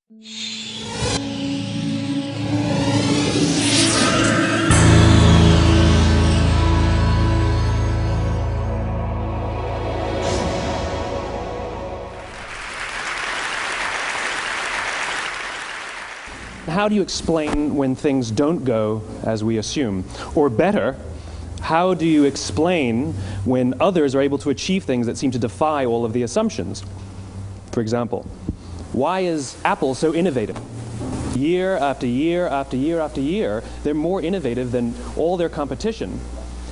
How do you explain when things don't go as we assume? Or better, how do you explain when others are able to achieve things that seem to defy all of the assumptions? For example, why is Apple so innovative? Year after year after year after year, they're more innovative than all their competition.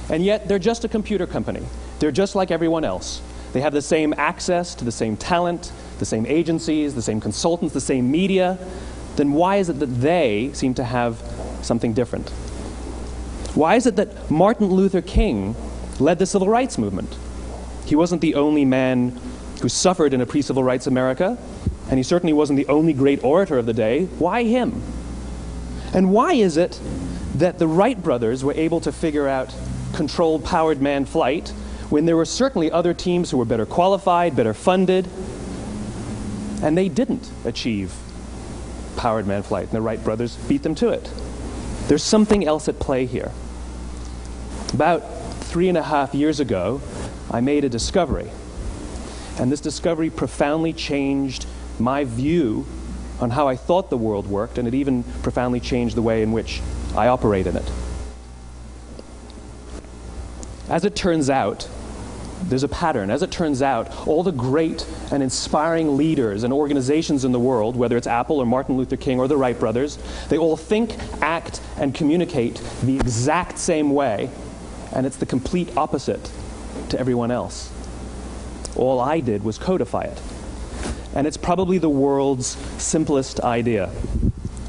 And yet, they're just a computer company. They're just like everyone else. They have the same access to the same talent, the same agencies, the same consultants, the same media. Then why is it that they seem to have something different? Why is it that Martin Luther King led the civil rights movement? He wasn't the only man who suffered in a pre-civil rights America, and he certainly wasn't the only great orator of the day. Why him? And why is it that the Wright brothers were able to figure out controlled powered manned flight when there were certainly other teams who were better qualified, better funded, and they didn't achieve powered manned flight, and the Wright brothers beat them to it? There's something else at play here. About 3.5 years ago, I made a discovery, and this discovery profoundly changed my view on how I thought the world worked, and it even profoundly changed the way in which I operate in it. As it turns out, there's a pattern. As it turns out, all the great and inspiring leaders and organizations in the world, whether it's Apple or Martin Luther King or the Wright brothers, they all think, act, and communicate the exact same way, and it's the complete opposite to everyone else. All I did was codify it. And it's probably the world's simplest idea.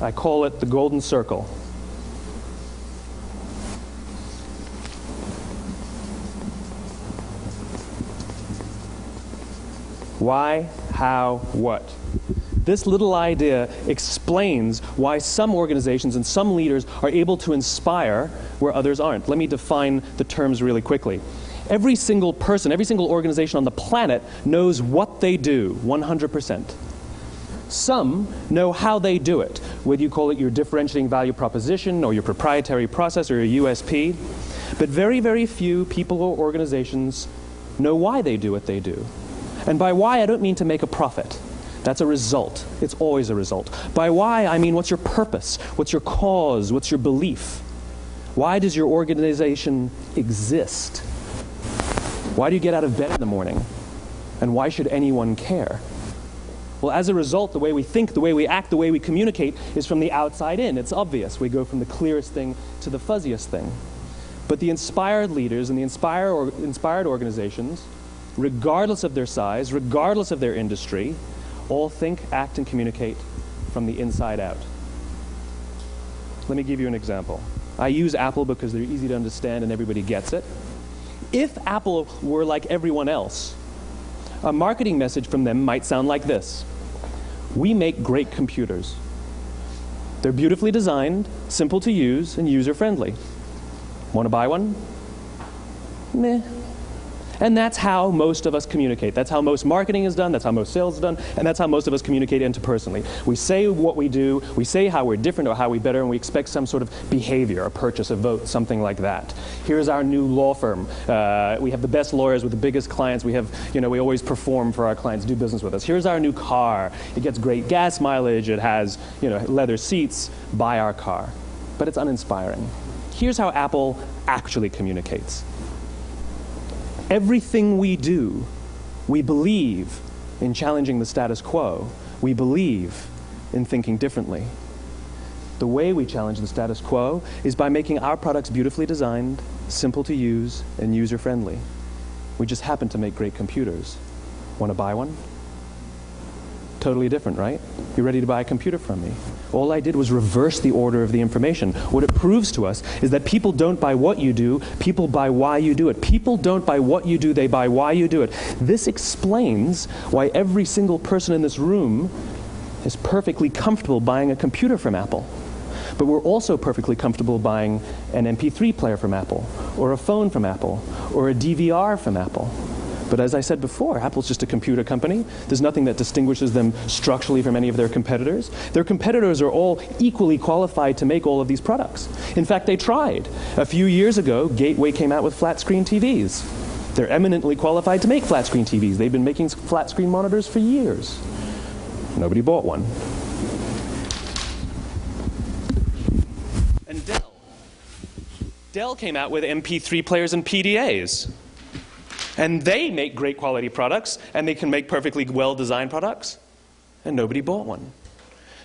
I call it the golden circle. Why, how, what? This little idea explains why some organizations and some leaders are able to inspire where others aren't. Let me define the terms really quickly. Every single person, every single organization on the planet knows what they do, 100%. Some know how they do it, whether you call it your differentiating value proposition or your proprietary process or your USP. But very, very few people or organizations know why they do what they do. And by why, I don't mean to make a profit. That's a result. It's always a result. By why, I mean what's your purpose? What's your cause? What's your belief? Why does your organization exist? Why do you get out of bed in the morning? And why should anyone care? Well, as a result, the way we think, the way we act, the way we communicate is from the outside in. It's obvious. We go from the clearest thing to the fuzziest thing. But the inspired leaders and the inspired organizations, regardless of their size, regardless of their industry, all think, act, and communicate from the inside out. Let me give you an example. I use Apple because they're easy to understand and everybody gets it. If Apple were like everyone else, a marketing message from them might sound like this. We make great computers. They're beautifully designed, simple to use, and user-friendly. Want to buy one? Meh. And that's how most of us communicate. That's how most marketing is done, that's how most sales is done, and that's how most of us communicate interpersonally. We say what we do, we say how we're different or how we're better, and we expect some sort of behavior, a purchase, a vote, something like that. Here's our new law firm. We have the best lawyers with the biggest clients. We always perform for our clients, do business with us. Here's our new car. It gets great gas mileage. It has, leather seats. Buy our car. But it's uninspiring. Here's how Apple actually communicates. Everything we do, we believe in challenging the status quo. We believe in thinking differently. The way we challenge the status quo is by making our products beautifully designed, simple to use, and user-friendly. We just happen to make great computers. Want to buy one? Totally different, right? You're ready to buy a computer from me. All I did was reverse the order of the information. What it proves to us is that people don't buy what you do, people buy why you do it. People don't buy what you do, they buy why you do it. This explains why every single person in this room is perfectly comfortable buying a computer from Apple. But we're also perfectly comfortable buying an MP3 player from Apple, or a phone from Apple, or a DVR from Apple. But as I said before, Apple's just a computer company. There's nothing that distinguishes them structurally from any of their competitors. Their competitors are all equally qualified to make all of these products. In fact, they tried. A few years ago, Gateway came out with flat-screen TVs. They're eminently qualified to make flat-screen TVs. They've been making flat-screen monitors for years. Nobody bought one. And Dell came out with MP3 players and PDAs. And they make great quality products, and they can make perfectly well-designed products, and nobody bought one.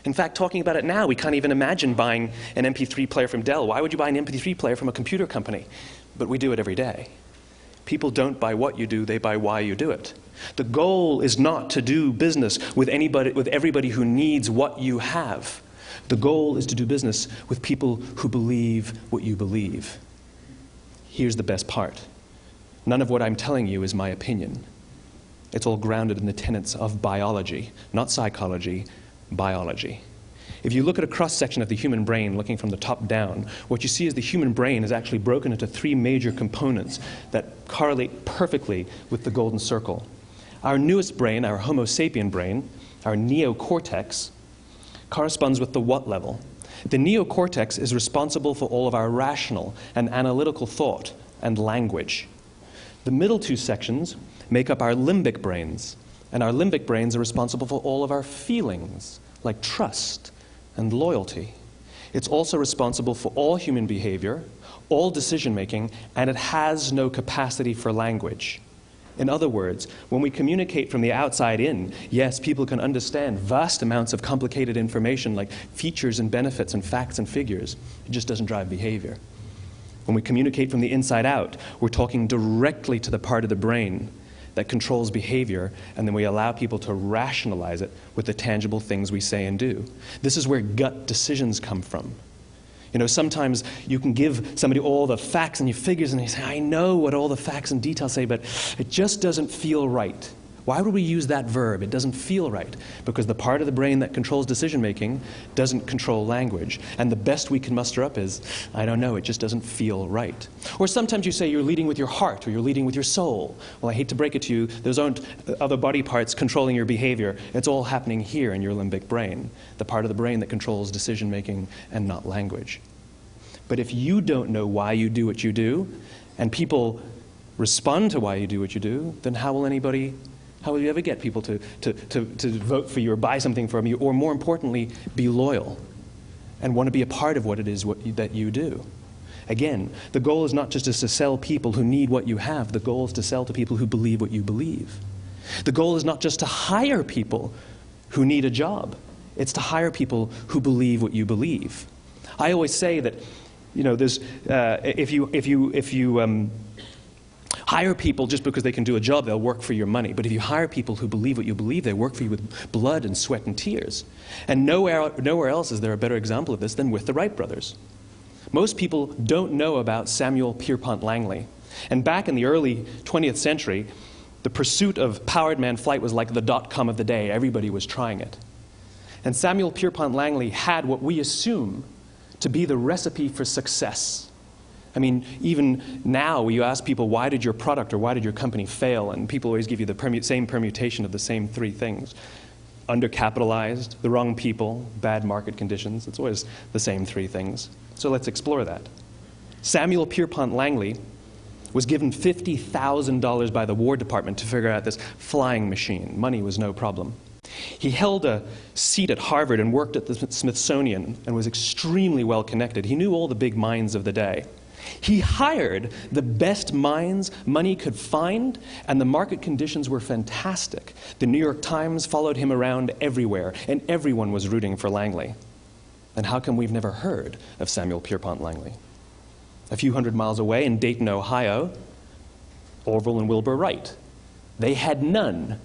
In fact, talking about it now, we can't even imagine buying an MP3 player from Dell. Why would you buy an MP3 player from a computer company? But we do it every day. People don't buy what you do, they buy why you do it. The goal is not to do business with everybody who needs what you have. The goal is to do business with people who believe what you believe. Here's the best part. None of what I'm telling you is my opinion. It's all grounded in the tenets of biology, not psychology, biology. If you look at a cross-section of the human brain, looking from the top down, what you see is the human brain is actually broken into three major components that correlate perfectly with the golden circle. Our newest brain, our Homo sapien brain, our neocortex, corresponds with the what level. The neocortex is responsible for all of our rational and analytical thought and language. The middle two sections make up our limbic brains, and our limbic brains are responsible for all of our feelings, like trust and loyalty. It's also responsible for all human behavior, all decision-making, and it has no capacity for language. In other words, when we communicate from the outside in, yes, people can understand vast amounts of complicated information like features and benefits and facts and figures. It just doesn't drive behavior. When we communicate from the inside out, we're talking directly to the part of the brain that controls behavior, and then we allow people to rationalize it with the tangible things we say and do. This is where gut decisions come from. You know, sometimes you can give somebody all the facts and your figures, and they say, I know what all the facts and details say, but it just doesn't feel right. Why would we use that verb? It doesn't feel right. Because the part of the brain that controls decision-making doesn't control language. And the best we can muster up is, I don't know, it just doesn't feel right. Or sometimes you say you're leading with your heart or you're leading with your soul. Well, I hate to break it to you, those aren't other body parts controlling your behavior. It's all happening here in your limbic brain, the part of the brain that controls decision-making and not language. But if you don't know why you do what you do, and people respond to why you do what you do, then how will you ever get people to vote for you or buy something from you, or more importantly, be loyal and want to be a part of what it is that you do? Again, the goal is not just to sell people who need what you have. The goal is to sell to people who believe what you believe. The goal is not just to hire people who need a job. It's to hire people who believe what you believe. I always say that, you know, there's, if you hire people just because they can do a job, they'll work for your money. But if you hire people who believe what you believe, they work for you with blood and sweat and tears. And nowhere else is there a better example of this than with the Wright brothers. Most people don't know about Samuel Pierpont Langley. And back in the early 20th century, the pursuit of powered man flight was like the dot-com of the day. Everybody was trying it. And Samuel Pierpont Langley had what we assume to be the recipe for success. I mean, even now, you ask people, why did your product or why did your company fail? And people always give you the same permutation of the same three things. Undercapitalized, the wrong people, bad market conditions. It's always the same three things. So let's explore that. Samuel Pierpont Langley was given $50,000 by the War Department to figure out this flying machine. Money was no problem. He held a seat at Harvard and worked at the Smithsonian and was extremely well connected. He knew all the big minds of the day. He hired the best minds money could find, and the market conditions were fantastic. The New York Times followed him around everywhere, and everyone was rooting for Langley. And how come we've never heard of Samuel Pierpont Langley? A few hundred miles away in Dayton, Ohio, Orville and Wilbur Wright. They had none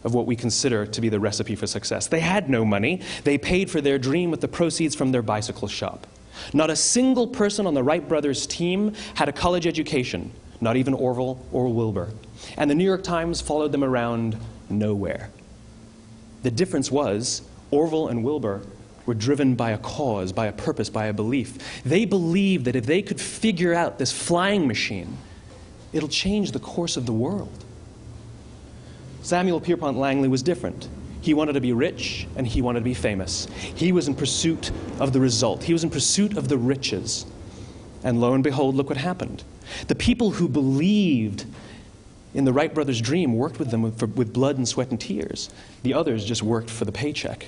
of what we consider to be the recipe for success. They had no money. They paid for their dream with the proceeds from their bicycle shop. Not a single person on the Wright brothers' team had a college education, not even Orville or Wilbur. And the New York Times followed them around nowhere. The difference was Orville and Wilbur were driven by a cause, by a purpose, by a belief. They believed that if they could figure out this flying machine, it'll change the course of the world. Samuel Pierpont Langley was different. He wanted to be rich, and he wanted to be famous. He was in pursuit of the result. He was in pursuit of the riches. And lo and behold, look what happened. The people who believed in the Wright brothers' dream worked with them with blood and sweat and tears. The others just worked for the paycheck.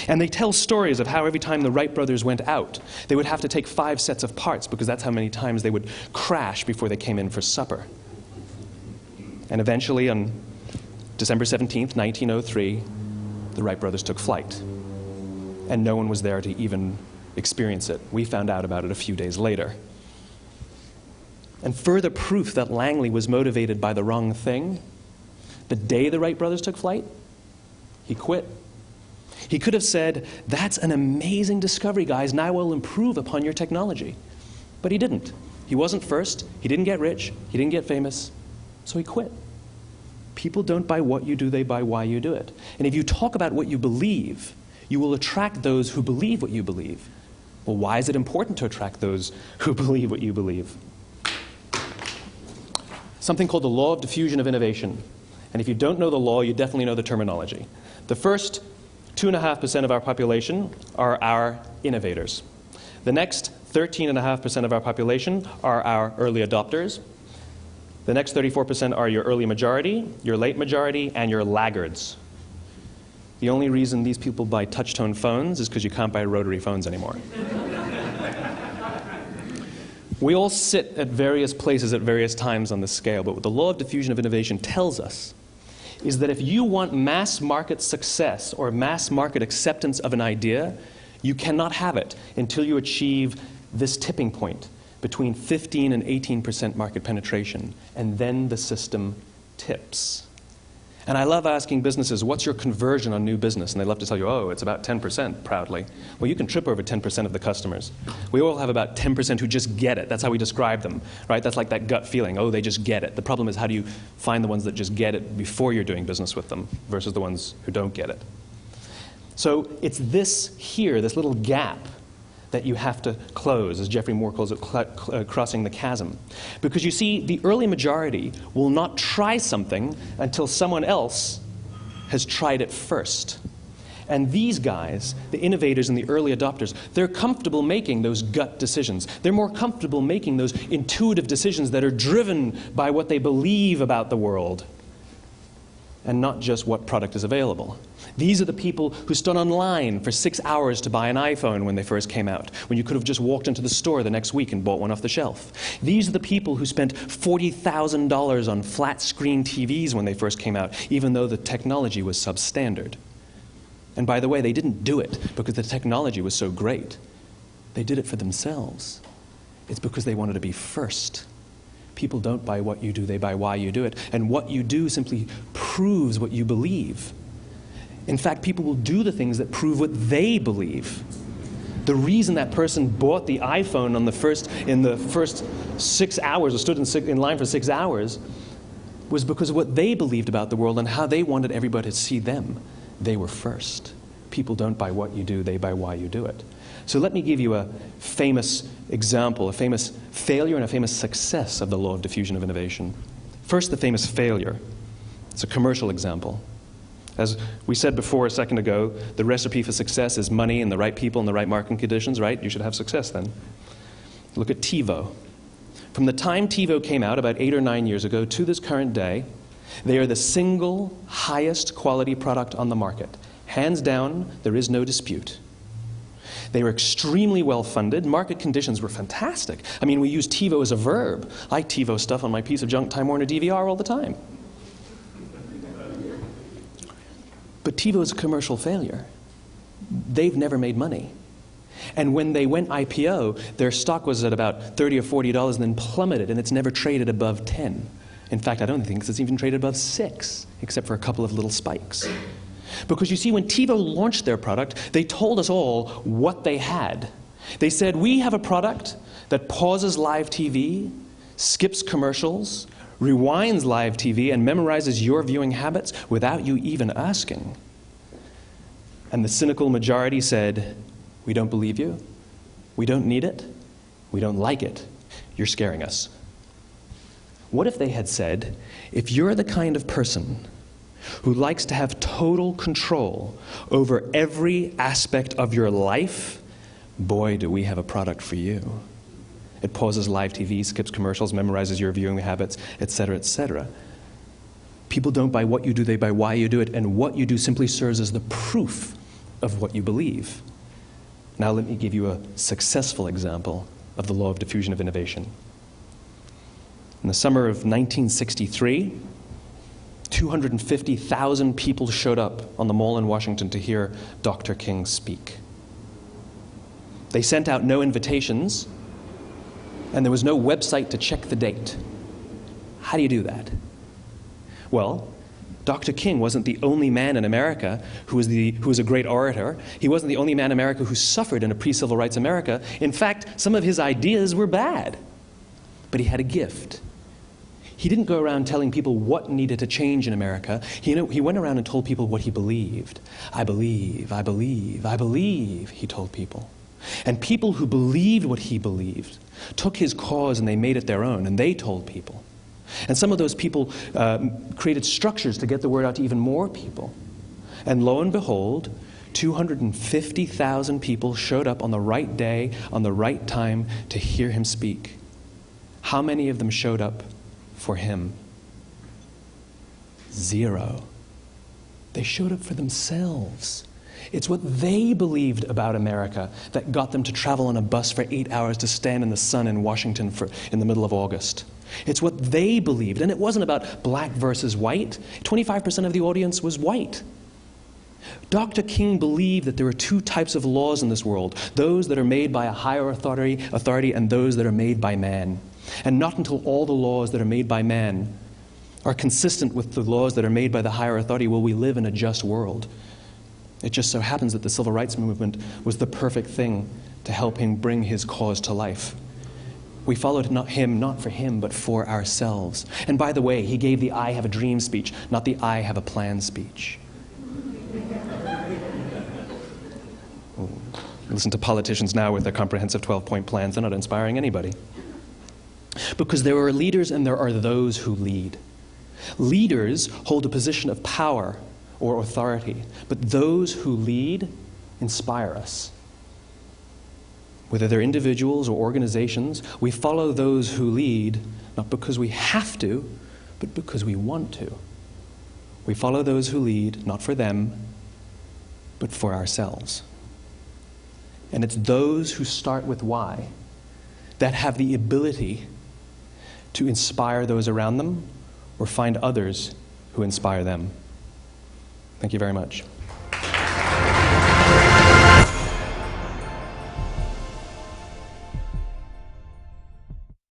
And they tell stories of how every time the Wright brothers went out, they would have to take 5 sets of parts because that's how many times they would crash before they came in for supper. And eventually, on December 17th, 1903, the Wright brothers took flight. And no one was there to even experience it. We found out about it a few days later. And further proof that Langley was motivated by the wrong thing, the day the Wright brothers took flight, he quit. He could have said, "That's an amazing discovery, guys, and I will improve upon your technology." But he didn't. He wasn't first. He didn't get rich. He didn't get famous. So he quit. People don't buy what you do, they buy why you do it. And if you talk about what you believe, you will attract those who believe what you believe. Well, why is it important to attract those who believe what you believe? Something called the law of diffusion of innovation. And if you don't know the law, you definitely know the terminology. The first 2.5% of our population are our innovators. The next 13.5% of our population are our early adopters. The next 34% are your early majority, your late majority, and your laggards. The only reason these people buy touch-tone phones is because you can't buy rotary phones anymore. We all sit at various places at various times on the scale, but what the law of diffusion of innovation tells us is that if you want mass market success or mass market acceptance of an idea, you cannot have it until you achieve this tipping point between 15 and 18% market penetration, and then the system tips. And I love asking businesses, what's your conversion on new business? And they love to tell you, oh, it's about 10%, proudly. Well, you can trip over 10% of the customers. We all have about 10% who just get it. That's how we describe them, right? That's like that gut feeling, oh, they just get it. The problem is, how do you find the ones that just get it before you're doing business with them versus the ones who don't get it? So it's this here, this little gap, that you have to close, as Geoffrey Moore calls it, crossing the chasm. Because you see, the early majority will not try something until someone else has tried it first. And these guys, the innovators and the early adopters, they're comfortable making those gut decisions. They're more comfortable making those intuitive decisions that are driven by what they believe about the world, and not just what product is available. These are the people who stood online for 6 hours to buy an iPhone when they first came out, when you could have just walked into the store the next week and bought one off the shelf. These are the people who spent $40,000 on flat-screen TVs when they first came out, even though the technology was substandard. And by the way, they didn't do it because the technology was so great. They did it for themselves. It's because they wanted to be first. People don't buy what you do, they buy why you do it. And what you do simply proves what you believe. In fact, people will do the things that prove what they believe. The reason that person bought the iPhone in the first 6 hours, or stood in line for 6 hours, was because of what they believed about the world and how they wanted everybody to see them. They were first. People don't buy what you do, they buy why you do it. So let me give you a famous example, a famous failure and a famous success of the law of diffusion of innovation. First, the famous failure. It's a commercial example. As we said before a second ago, the recipe for success is money and the right people and the right marketing conditions, right? You should have success then. Look at TiVo. From the time TiVo came out about 8 or 9 years ago to this current day, they are the single highest quality product on the market. Hands down, there is no dispute. They were extremely well funded. Market conditions were fantastic. I mean, we use TiVo as a verb. I TiVo stuff on my piece of junk Time Warner DVR all the time. But TiVo is a commercial failure. They've never made money. And when they went IPO, their stock was at about $30 or $40 and then plummeted, and it's never traded above 10. In fact, I don't think it's even traded above 6, except for a couple of little spikes. Because you see, when TiVo launched their product, they told us all what they had. They said, we have a product that pauses live TV, skips commercials, rewinds live TV, and memorizes your viewing habits without you even asking. And the cynical majority said, we don't believe you, we don't need it, we don't like it, you're scaring us. What if they had said, if you're the kind of person who likes to have total control over every aspect of your life, boy, do we have a product for you. It pauses live TV, skips commercials, memorizes your viewing habits, etc., etc. People don't buy what you do, they buy why you do it, and what you do simply serves as the proof of what you believe. Now let me give you a successful example of the law of diffusion of innovation. In the summer of 1963, 250,000 people showed up on the Mall in Washington to hear Dr. King speak. They sent out no invitations, and there was no website to check the date. How do you do that? Well, Dr. King wasn't the only man in America who was a great orator. He wasn't the only man in America who suffered in a pre-civil rights America. In fact, some of his ideas were bad. But he had a gift. He didn't go around telling people what needed to change in America. He went around and told people what he believed. I believe, I believe, I believe, he told people. And people who believed what he believed took his cause and they made it their own, and they told people. And some of those people created structures to get the word out to even more people. And lo and behold, 250,000 people showed up on the right day, on the right time to hear him speak. How many of them showed up for him? 0. They showed up for themselves. It's what they believed about America that got them to travel on a bus for 8 hours to stand in the sun in Washington in the middle of August. It's what they believed, and it wasn't about black versus white. 25% of the audience was white. Dr. King believed that there are 2 types of laws in this world, those that are made by a higher authority and those that are made by man. And not until all the laws that are made by man are consistent with the laws that are made by the higher authority will we live in a just world. It just so happens that the civil rights movement was the perfect thing to help him bring his cause to life. We followed him not for him, but for ourselves. And by the way, he gave the I have a dream speech, not the I have a plan speech. Listen to politicians now with their comprehensive 12-point plans. They're not inspiring anybody. Because there are leaders and there are those who lead. Leaders hold a position of power or authority, but those who lead inspire us. Whether they're individuals or organizations, we follow those who lead not because we have to, but because we want to. We follow those who lead not for them, but for ourselves. And it's those who start with why that have the ability to inspire those around them or find others who inspire them. Thank you very much.